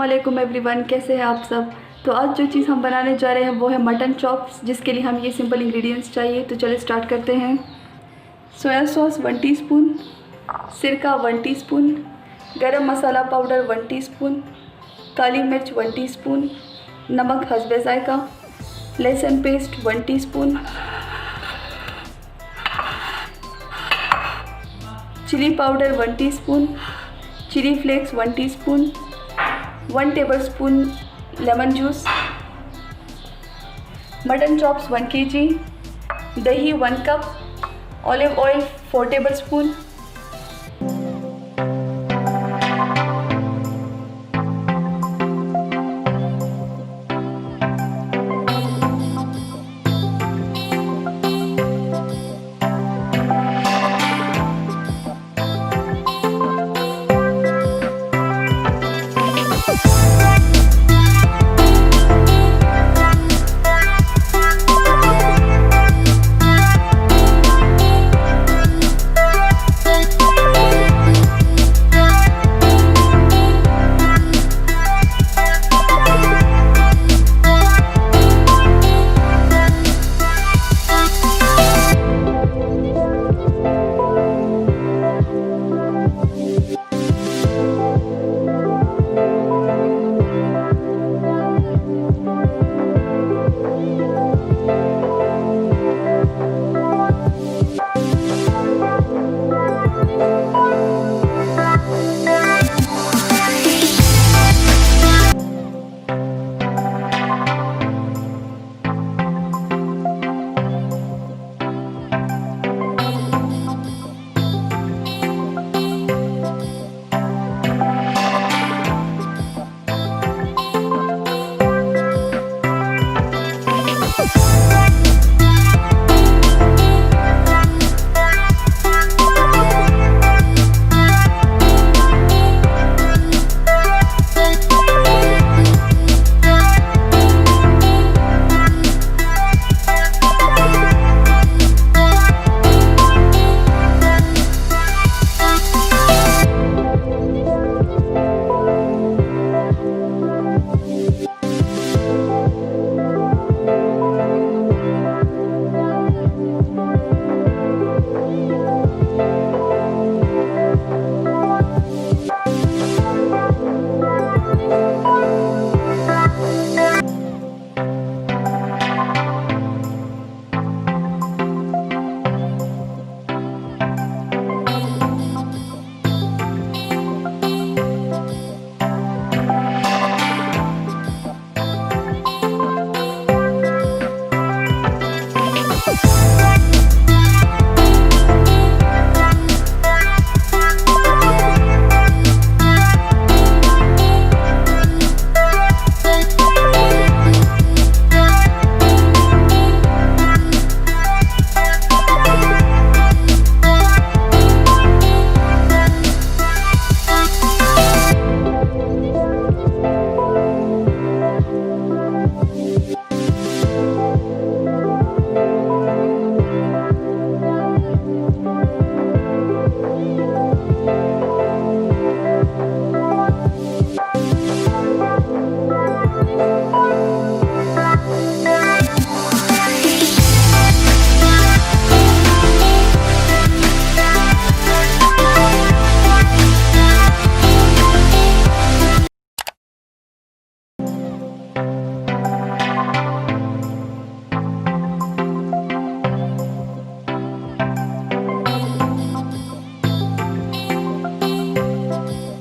अस्सलामुअलैकुम एवरीवन, कैसे हैं आप सब। तो आज जो चीज़ हम बनाने जा रहे हैं वो है मटन चॉप्स, जिसके लिए हमें ये सिंपल इंग्रेडिएंट्स चाहिए। तो चलिए स्टार्ट करते हैं। सोया सॉस 1 टीस्पून, सिरका 1 टीस्पून, गरम मसाला पाउडर 1 टीस्पून, काली मिर्च 1 टीस्पून, नमक हस्बे जायका, लहसुन paste 1 teaspoon, chilli powder 1 teaspoon, chilli flakes 1 teaspoon, 1 tablespoon lemon juice, mutton chops 1 kg, दही 1 कप, ऑलिव ऑयल 4 टेबलस्पून,